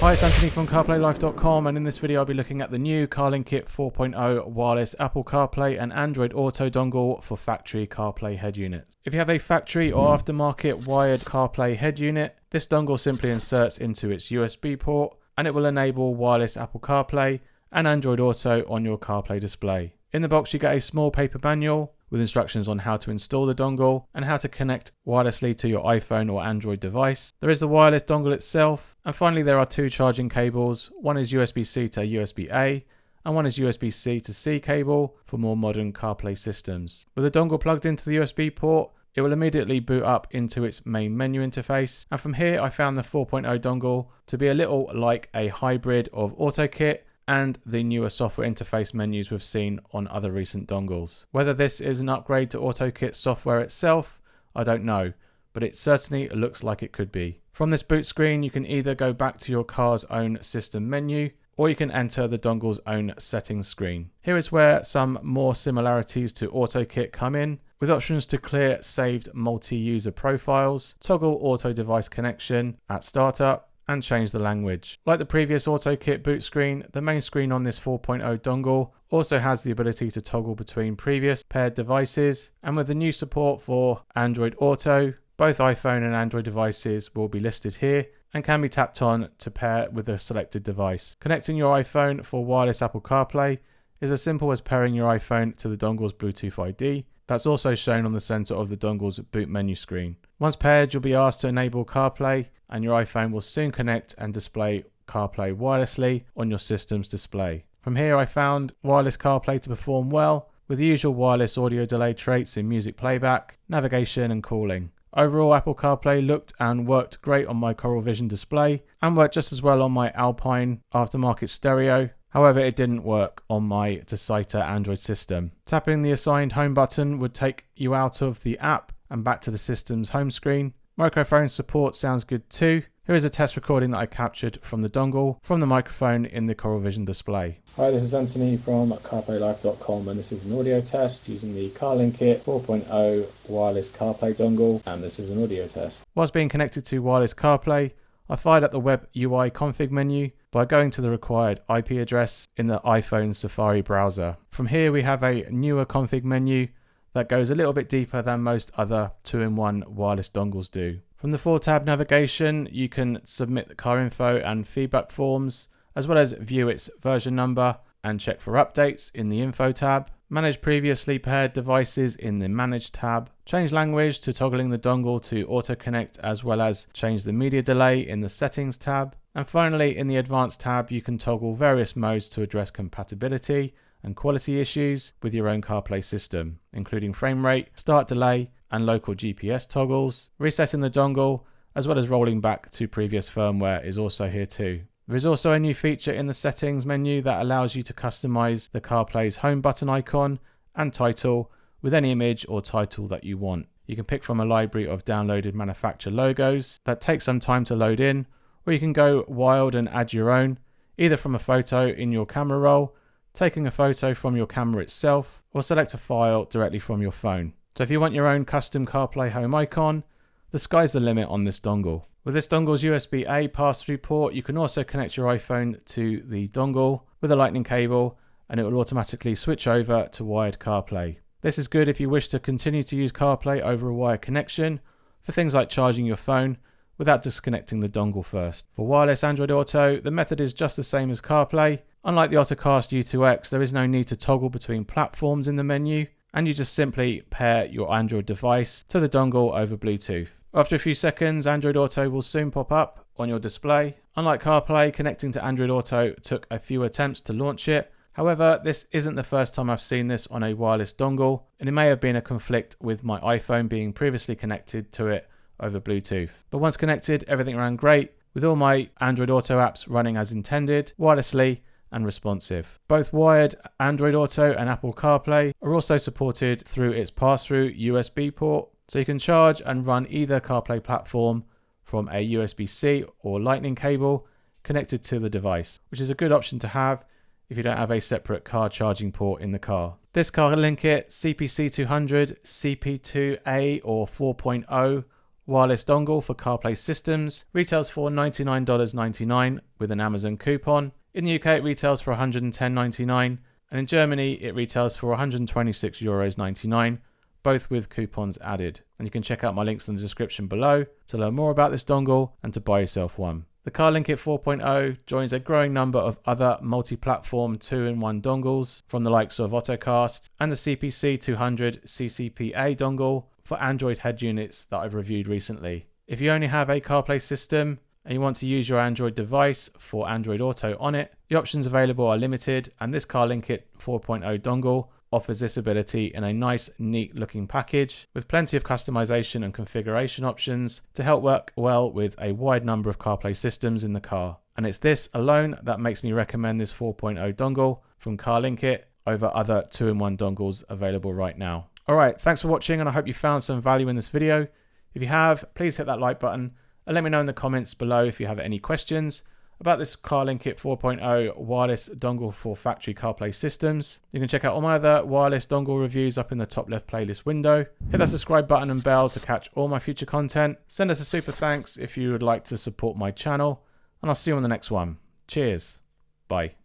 Hi, it's Anthony from CarPlayLife.com, and in this video I'll be looking at the new CarlinKit 4.0 wireless Apple CarPlay and Android Auto dongle for factory CarPlay head units. If you have a factory or aftermarket wired CarPlay head unit, this dongle simply inserts into its USB port and it will enable wireless Apple CarPlay and Android Auto on your CarPlay display. In the box you get a small paper manual with instructions on how to install the dongle and how to connect wirelessly to your iPhone or Android device. There is the wireless dongle itself, and finally there are two charging cables. One is USB-C to USB-A and one is USB-C to C cable for more modern CarPlay systems. With the dongle plugged into the USB port, it will immediately boot up into its main menu interface, and from here I found the 4.0 dongle to be a little like a hybrid of Autokit and the newer software interface menus we've seen on other recent dongles. Whether this is an upgrade to Autokit software itself, I don't know, but it certainly looks like it could be. From this boot screen, you can either go back to your car's own system menu, or you can enter the dongle's own settings screen. Here is where some more similarities to Autokit come in, with options to clear saved multi-user profiles, toggle auto device connection at startup, and change the language. Like the previous Autokit boot screen, the main screen on this 4.0 dongle also has the ability to toggle between previous paired devices, and with the new support for Android Auto, both iPhone and Android devices will be listed here and can be tapped on to pair with the selected device. Connecting your iPhone for wireless Apple CarPlay is as simple as pairing your iPhone to the dongle's Bluetooth ID. That's also shown on the center of the dongle's boot menu screen. Once paired, you'll be asked to enable CarPlay, and your iPhone will soon connect and display CarPlay wirelessly on your system's display. From here I found wireless CarPlay to perform well, with the usual wireless audio delay traits in music playback, navigation and calling. Overall, Apple CarPlay looked and worked great on my Coral Vision display, and worked just as well on my Alpine aftermarket stereo. However, it didn't work on my Deciter Android system. Tapping the assigned home button would take you out of the app and back to the system's home screen. Microphone support sounds good too. Here is a test recording that I captured from the dongle from the microphone in the Coral Vision display. Hi, this is Anthony from CarPlayLife.com, and this is an audio test using the CarlinKit 4.0 wireless CarPlay dongle, and this is an audio test. Whilst being connected to wireless CarPlay, I fired up the web UI config menu by going to the required IP address in the iPhone Safari browser. From here we have a newer config menu that goes a little bit deeper than most other 2-in-1 wireless dongles do. From the 4-tab navigation, you can submit the car info and feedback forms, as well as view its version number and check for updates in the info tab, manage previously paired devices in the manage tab, change language to toggling the dongle to auto connect, as well as change the media delay in the settings tab. And finally, in the advanced tab, you can toggle various modes to address compatibility and quality issues with your own CarPlay system, including frame rate, start delay, and local GPS toggles. Resetting the dongle, as well as rolling back to previous firmware, is also here too. There is also a new feature in the settings menu that allows you to customize the CarPlay's home button icon and title with any image or title that you want. You can pick from a library of downloaded manufacturer logos that take some time to load in, or you can go wild and add your own, either from a photo in your camera roll, taking a photo from your camera itself, or select a file directly from your phone. So if you want your own custom CarPlay home icon, the sky's the limit on this dongle. With this dongle's USB-A pass-through port, you can also connect your iPhone to the dongle with a lightning cable, and it will automatically switch over to wired CarPlay. This is good if you wish to continue to use CarPlay over a wired connection for things like charging your phone without disconnecting the dongle first. For wireless Android Auto, the method is just the same as CarPlay. Unlike the Autocast U2X, there is no need to toggle between platforms in the menu, and you just simply pair your Android device to the dongle over Bluetooth. After a few seconds, Android Auto will soon pop up on your display. Unlike CarPlay, connecting to Android Auto took a few attempts to launch it. However, this isn't the first time I've seen this on a wireless dongle, and it may have been a conflict with my iPhone being previously connected to it over Bluetooth. But once connected, everything ran great, with all my Android Auto apps running as intended, wirelessly and responsive. Both wired Android Auto and Apple CarPlay are also supported through its pass-through USB port, so you can charge and run either CarPlay platform from a USB-C or Lightning cable connected to the device, which is a good option to have if you don't have a separate car charging port in the car. This CarlinKit CPC200-CP2A or 4.0 wireless dongle for CarPlay systems, retails for $99.99 with an Amazon coupon. In the UK it retails for $110.99 and in Germany it retails for €126.99, both with coupons added. And you can check out my links in the description below to learn more about this dongle and to buy yourself one. The CarlinKit 4.0 joins a growing number of other multi-platform 2-in-1 dongles from the likes of Autokit and the CPC200-CP2A dongle for Android head units that I've reviewed recently. If you only have a CarPlay system and you want to use your Android device for Android Auto on it, the options available are limited, and this CarlinKit 4.0 dongle offers this ability in a nice, neat looking package with plenty of customization and configuration options to help work well with a wide number of CarPlay systems in the car. And it's this alone that makes me recommend this 4.0 dongle from CarlinKit over other 2-in-1 dongles available right now. Alright, thanks for watching and I hope you found some value in this video. If you have, please hit that like button and let me know in the comments below if you have any questions about this CarlinKit 4.0 wireless dongle for factory CarPlay systems. You can check out all my other wireless dongle reviews up in the top left playlist window. Hit that subscribe button and bell to catch all my future content. Send us a super thanks if you would like to support my channel, and I'll see you on the next one. Cheers. Bye.